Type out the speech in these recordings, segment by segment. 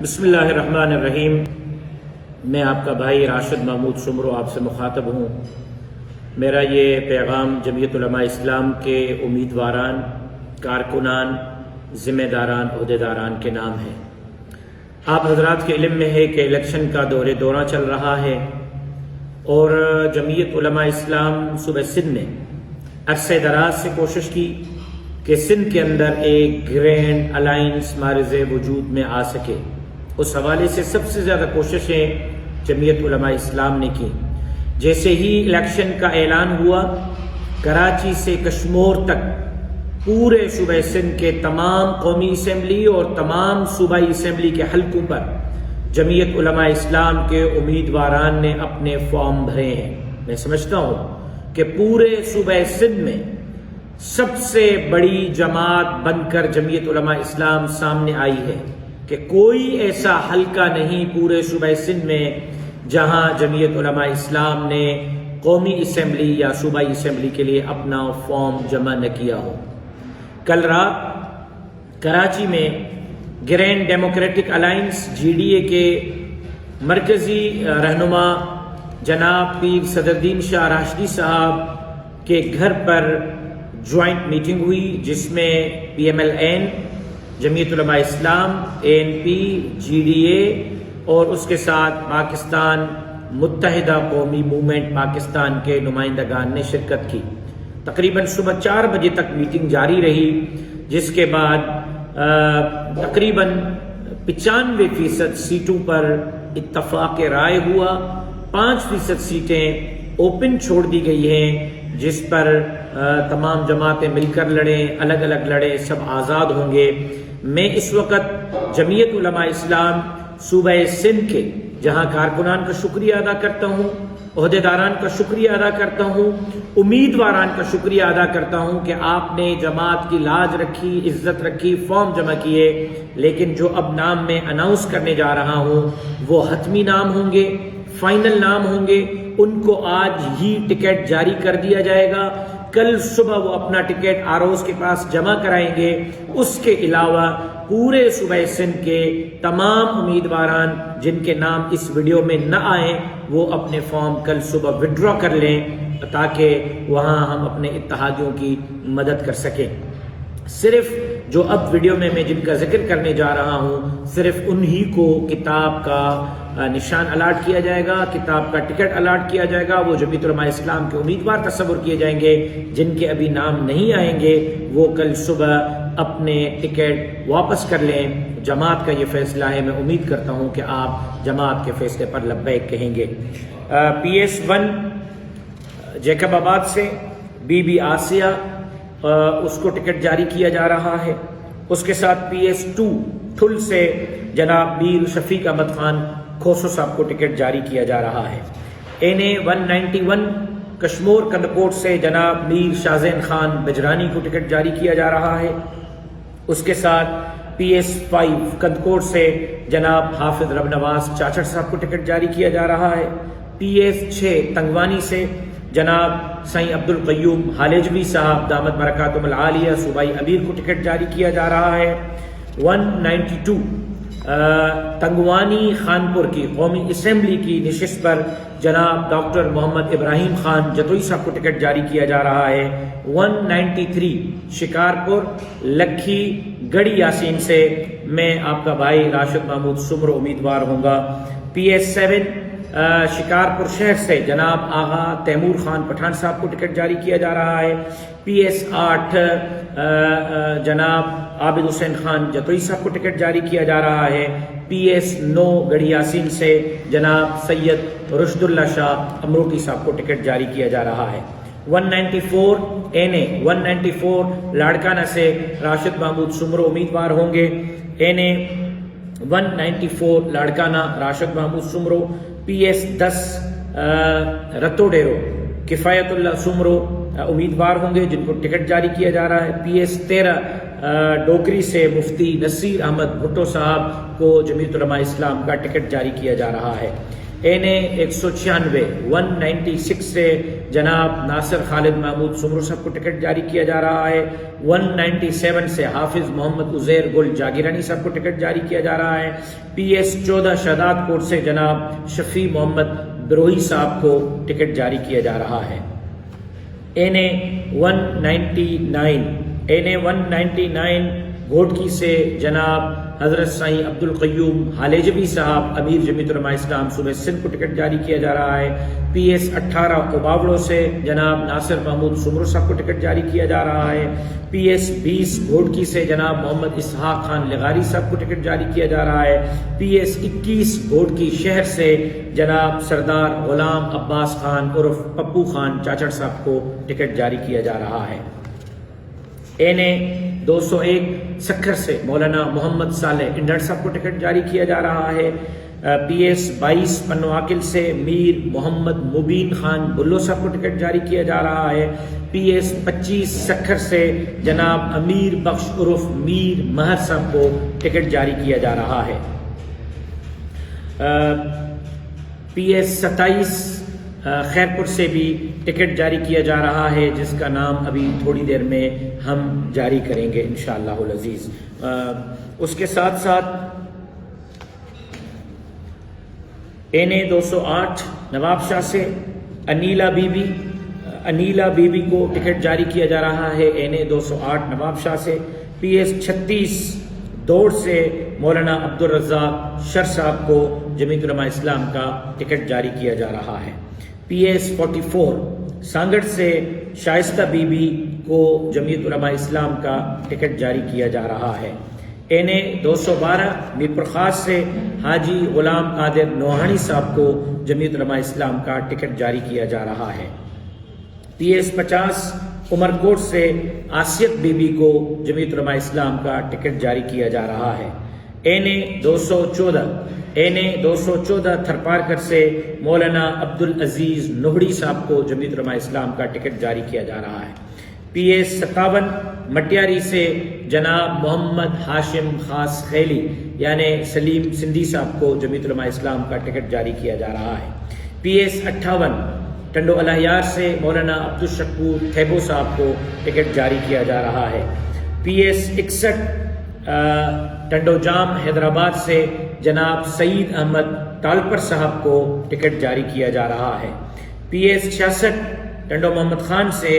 بسم اللہ الرحمن الرحیم۔ میں آپ کا بھائی راشد محمود شمرو آپ سے مخاطب ہوں۔ میرا یہ پیغام جمعیت علماء اسلام کے امیدواران، کارکنان، ذمہ داران، عہدیداران کے نام ہے۔ آپ حضرات کے علم میں ہے کہ الیکشن کا دورہ چل رہا ہے اور جمعیت علماء اسلام صوبہ سندھ نے عرصہ دراز سے کوشش کی کہ سندھ کے اندر ایک گرینڈ الائنس مارز وجود میں آ سکے۔ اس حوالے سے سب سے زیادہ کوششیں جمعیت علماء اسلام نے کی۔ جیسے ہی الیکشن کا اعلان ہوا، کراچی سے کشمور تک پورے صوبہ سندھ کے تمام قومی اسمبلی اور تمام صوبائی اسمبلی کے حلقوں پر جمعیت علماء اسلام کے امیدواران نے اپنے فارم بھرے ہیں۔ میں سمجھتا ہوں کہ پورے صوبہ سندھ میں سب سے بڑی جماعت بن کر جمعیت علماء اسلام سامنے آئی ہے کہ کوئی ایسا حلقہ نہیں پورے صوبہ سندھ میں جہاں جمعیت علماء اسلام نے قومی اسمبلی یا صوبائی اسمبلی کے لیے اپنا فارم جمع نہ کیا ہو۔ کل رات کراچی میں گرینڈ ڈیموکریٹک الائنس GDA کے مرکزی رہنما جناب پیر صدرالدین شاہ راشدی صاحب کے گھر پر جوائنٹ میٹنگ ہوئی، جس میں PMLN، جمعیت علماء اسلام، ANP، GDA اور اس کے ساتھ پاکستان متحدہ قومی موومنٹ پاکستان کے نمائندگان نے شرکت کی۔ تقریباً صبح 4 بجے تک میٹنگ جاری رہی، جس کے بعد تقریباً 95% سیٹوں پر اتفاق رائے ہوا۔ 5% سیٹیں اوپن چھوڑ دی گئی ہیں، جس پر تمام جماعتیں مل کر لڑیں، الگ الگ لڑیں، سب آزاد ہوں گے۔ میں اس وقت جمعیت علماء اسلام صوبہ سندھ کے جہاں کارکنان کا شکریہ ادا کرتا ہوں، عہدیداران کا شکریہ ادا کرتا ہوں، امیدواران کا شکریہ ادا کرتا ہوں کہ آپ نے جماعت کی لاج رکھی، عزت رکھی، فارم جمع کیے، لیکن جو اب نام میں اناؤنس کرنے جا رہا ہوں وہ حتمی نام ہوں گے، فائنل نام ہوں گے۔ ان کو آج ہی ٹکٹ جاری کر دیا جائے گا۔ کل صبح وہ اپنا ٹکٹ ROs کے پاس جمع کرائیں گے۔ اس کے علاوہ پورے صوبہ سندھ کے تمام امیدواران جن کے نام اس ویڈیو میں نہ آئیں، وہ اپنے فارم کل صبح وڈرا کر لیں تاکہ وہاں ہم اپنے اتحادیوں کی مدد کر سکیں۔ صرف جو اب ویڈیو میں جن کا ذکر کرنے جا رہا ہوں، صرف انہی کو کتاب کا نشان الاٹ کیا جائے گا، کتاب کا ٹکٹ الاٹ کیا جائے گا۔ وہ جمعیت علماء اسلام کے امیدوار تصور کیے جائیں گے۔ جن کے ابھی نام نہیں آئیں گے وہ کل صبح اپنے ٹکٹ واپس کر لیں۔ جماعت کا یہ فیصلہ ہے، میں امید کرتا ہوں کہ آپ جماعت کے فیصلے پر لبیک کہیں گے۔ PS1 جیکب آباد سے بی بی آسیہ، اس کو ٹکٹ جاری کیا جا رہا ہے۔ اس کے ساتھ PS2 ٹھل سے جناب میر شفیق احمد خان کھوسو صاحب کو ٹکٹ جاری کیا جا رہا ہے۔ NA 191 کشمور کندکوٹ سے جناب میر شاہزین خان بجرانی کو ٹکٹ جاری کیا جا رہا ہے۔ اس کے ساتھ PS5 کندکوٹ سے جناب حافظ رب نواز چاچڑ صاحب کو ٹکٹ جاری کیا جا رہا ہے۔ PS6 تنگوانی سے جناب سائیں عبد القیوم حالجوی صاحب دامت برکاتہم العالیہ صوبائی امیر کو ٹکٹ جاری کیا جا رہا ہے۔ 192 تنگوانی خانپور کی قومی اسمبلی کی نشست پر جناب ڈاکٹر محمد ابراہیم خان جتوئی صاحب کو ٹکٹ جاری کیا جا رہا ہے۔ 193 شکارپور لکھی گڑھی یاسین سے میں آپ کا بھائی راشد محمود شمرو امیدوار ہوں گا۔ PS7 شکارپور شہر سے جناب آغا تیمور خان پٹھان صاحب کو ٹکٹ جاری کیا جا رہا ہے۔ PS8 جناب عابد حسین خان جتوئی صاحب کو ٹکٹ جاری کیا جا رہا ہے۔ PS9 گڑھی یاسین سے جناب سید رشد اللہ شاہ امروٹی صاحب کو ٹکٹ جاری کیا جا رہا ہے۔ 194 NA 194 لاڑکانہ سے راشد محمود شمرو امیدوار ہوں گے۔ NA 194 لاڑکانہ راشد محمود شمرو۔ PS10 رتو ڈیرو کفایت اللہ شمرو امیدوار ہوں گے جن کو ٹکٹ جاری کیا جا رہا ہے۔ PS13 ڈوکری سے مفتی نصیر احمد بھٹو صاحب کو جمعیت علماء اسلام کا ٹکٹ جاری کیا جا رہا ہے۔ NA 196 سے جناب ناصر خالد محمود سمرو صاحب کو ٹکٹ جاری کیا جا رہا ہے. 197 سے حافظ محمد عزیر گل جاگیرانی صاحب کو ٹکٹ جاری کیا جا رہا ہے. PS 14 شہداد کوٹ سے جناب شفیع محمد بروہی صاحب کو ٹکٹ جاری کیا جا رہا ہے. NA 199 گھوٹکی سے جناب حضرت سائیں عبد القیوم حالیجوی صاحب امیر جمعیت علماء اسلام صوبہ سندھ کو ٹکٹ جاری کیا جا رہا ہے. PS 18 اوباوڑوں سے جناب ناصر محمود سمرو صاحب کو ٹکٹ جاری کیا جا رہا ہے. PS 20 گھوٹکی سے جناب محمد اسحاق خان لغاری صاحب کو ٹکٹ جاری کیا جا رہا ہے. PS 21 گھوٹکی شہر سے جناب سردار غلام عباس خان عرف پپو خان چاچڑ صاحب کو ٹکٹ جاری کیا جا رہا ہے. NA 201 سکھر سے مولانا محمد صالح انڈر صاحب کو ٹکٹ جاری کیا جا رہا ہے. PS 22 پنواکل سے میر محمد مبین خان بلو صاحب کو ٹکٹ جاری کیا جا رہا ہے. PS 25 سکھر سے جناب امیر بخش عرف میر مہر صاحب کو ٹکٹ جاری کیا جا رہا ہے. PS 27 خیرپور سے بھی ٹکٹ جاری کیا جا رہا ہے، جس کا نام ابھی تھوڑی دیر میں ہم جاری کریں گے انشاءاللہ العزیز. اس کے ساتھ ساتھ NA 208 نواب شاہ سے انیلا بی بی کو ٹکٹ جاری کیا جا رہا ہے. NA 208 نواب شاہ سے. PS 36 دوڑ سے مولانا عبدالرزاق شر صاحب کو جمعیت علماء اسلام کا ٹکٹ جاری کیا جا رہا ہے. PS 44 سانگڑ سے شائستہ بی بی کو جمعیت علماء اسلام کا ٹکٹ جاری کیا جا رہا ہے. NA 212 میرپور خاص سے حاجی غلام قادر نوحانی صاحب کو جمعیت علماء اسلام کا ٹکٹ جاری کیا جا رہا ہے. PS 50 عمرکوٹ سے آسیت بی بی کو جمعیت علماء اسلام کا ٹکٹ جاری کیا جا رہا ہے. NA 214 تھرپارکر سے مولانا عبدالعزیز نوہڑی صاحب کو جمعیت علماء اسلام کا ٹکٹ جاری کیا جا رہا ہے. PS 57 مٹیاری سے جناب محمد ہاشم خاص خیلی یعنی سلیم سندھی صاحب کو جمعیت علماء اسلام کا ٹکٹ جاری کیا جا رہا ہے. PS 58 ٹنڈو الہیار سے مولانا عبدالشکور تھیبو صاحب کو ٹکٹ جاری کیا جا رہا ہے. PS 61 ٹنڈو جام حیدرآباد سے جناب سعید احمد تالپر صاحب کو ٹکٹ جاری کیا جا رہا ہے. PS 66 ٹنڈو محمد خان سے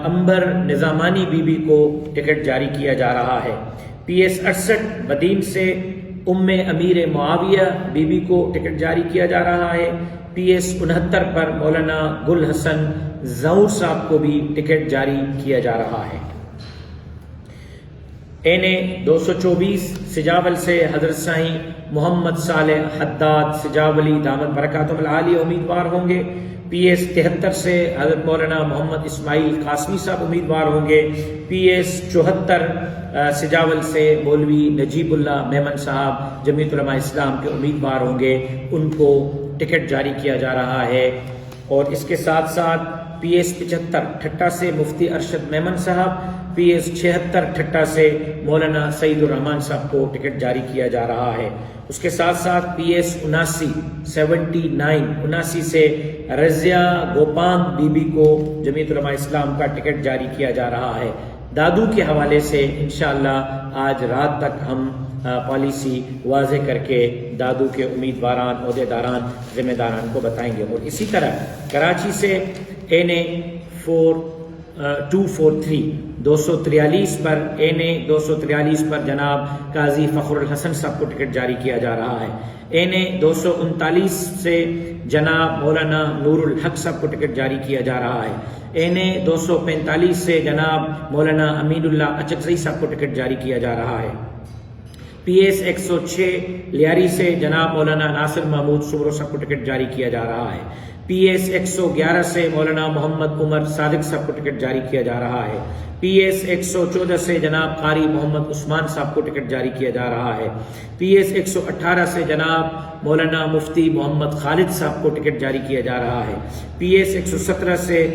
امبر نظامانی بی بی کو ٹکٹ جاری کیا جا رہا ہے. PS 68 بدین سے ام امیر معاویہ بی بی کو ٹکٹ جاری کیا جا رہا ہے. PS 69 پر مولانا گل حسن ظہور صاحب کو بھی ٹکٹ جاری کیا جا رہا ہے. NA 224 سجاول سے حضرت سائیں محمد صالح حداد سجاولی دامت برکاتہم العالیہ امیدوار ہوں گے. PS 73 سے حضرت مولانا محمد اسماعیل قاسمی صاحب امیدوار ہوں گے. PS 74 سجاول سے مولوی نجیب اللہ میمن صاحب جمعیت علماء اسلام کے امیدوار ہوں گے، ان کو ٹکٹ جاری کیا جا رہا ہے. اور اس کے ساتھ ساتھ PS 75 ٹھٹا سے مفتی ارشد میمن صاحب، PS 76 ٹھٹا سے مولانا سعید الرحمان صاحب کو ٹکٹ جاری کیا جا رہا ہے. اس کے ساتھ ساتھ PS 79 سے رضیہ گوپانگ بی بی کو جمعیت علماء اسلام کا ٹکٹ جاری کیا جا رہا ہے. دادو کے حوالے سے انشاءاللہ آج رات تک ہم پالیسی واضح کر کے دادو کے امیدواران عہدے داران ذمہ داران کو بتائیں گے. اور اسی طرح کراچی سے NA 243 243 پر NA 243 پر جناب قاضی فخر الحسن صاحب کو ٹکٹ جاری کیا جا رہا ہے. NA 239 سے جناب مولانا نور الحق صاحب کو ٹکٹ جاری کیا جا رہا ہے. NA 245 سے جناب مولانا امین اللہ اچکزئی صاحب کو ٹکٹ جاری کیا جا رہا ہے. PS 106 لیاری سے جناب مولانا ناصر محمود سمرو صاحب کو ٹکٹ جاری کیا جا رہا ہے. PS 111 سے مولانا محمد عمر صادق صاحب کو ٹکٹ جاری کیا جا رہا ہے. PS 114 سے جناب قاری محمد عثمان صاحب کو ٹکٹ جاری کیا جا رہا ہے. PS 118 سے جناب مولانا مفتی محمد خالد صاحب کو ٹکٹ جاری کیا جا رہا ہے. PS 117 سے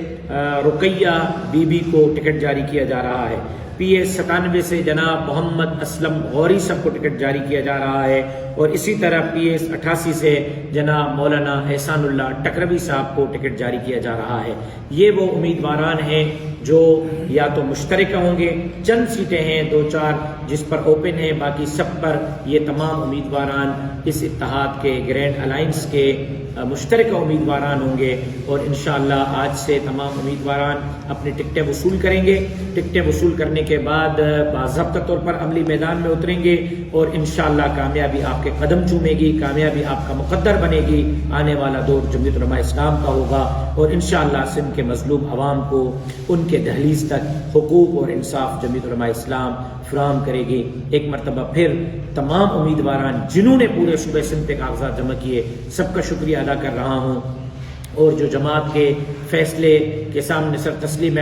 رقیہ بی بی کو ٹکٹ جاری کیا جا رہا ہے. PA97 سے جناب محمد اسلم غوری صاحب کو ٹکٹ جاری کیا جا رہا ہے، اور اسی طرح PA88 سے جناب مولانا احسان اللہ ٹکروی صاحب کو ٹکٹ جاری کیا جا رہا ہے۔ یہ وہ امیدواران ہیں جو یا تو مشترکہ ہوں گے، چند سیٹیں ہیں 2-4 جس پر اوپن ہیں، باقی سب پر یہ تمام امیدواران اس اتحاد کے گرینڈ الائنس کے مشترکہ امیدواران ہوں گے، اور انشاءاللہ آج سے تمام امیدواران اپنی ٹکٹیں وصول کریں گے۔ ٹکٹیں وصول کرنے کے بعد باضابطہ طور پر عملی میدان میں اتریں گے، اور انشاءاللہ کامیابی آپ کے قدم چومے گی، کامیابی آپ کا مقدر بنے گی۔ آنے والا دور جمعیت علماء اسلام کا ہوگا، اور انشاءاللہ سندھ کے مظلوم عوام کو ان کے دہلیز تک حقوق اور انصاف جمعیت علماء اسلام فراہم کرے گی۔ ایک مرتبہ پھر تمام امیدواران جنہوں نے پورے صوبہ سندھ پہ کاغذات جمع کیے، سب کا شکریہ ادا کر رہا ہوں، اور جو جماعت کے فیصلے کے سامنے سر تسلیم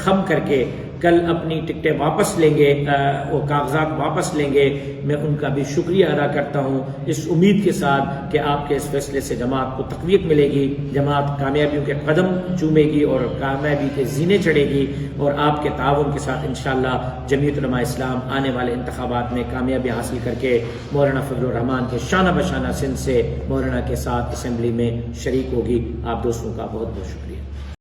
خم کر کے کل اپنی ٹکٹیں واپس لیں گے اور کاغذات واپس لیں گے، میں ان کا بھی شکریہ ادا کرتا ہوں، اس امید کے ساتھ کہ آپ کے اس فیصلے سے جماعت کو تقویت ملے گی، جماعت کامیابیوں کے قدم چومے گی اور کامیابی کے زینے چڑھے گی، اور آپ کے تعاون کے ساتھ انشاءاللہ جمعیت علماء اسلام آنے والے انتخابات میں کامیابی حاصل کر کے مولانا فضل الرحمان کے شانہ بشانہ سندھ سے مولانا کے ساتھ اسمبلی میں شریک ہوگی۔ آپ دوستوں کا بہت بہت شکریہ۔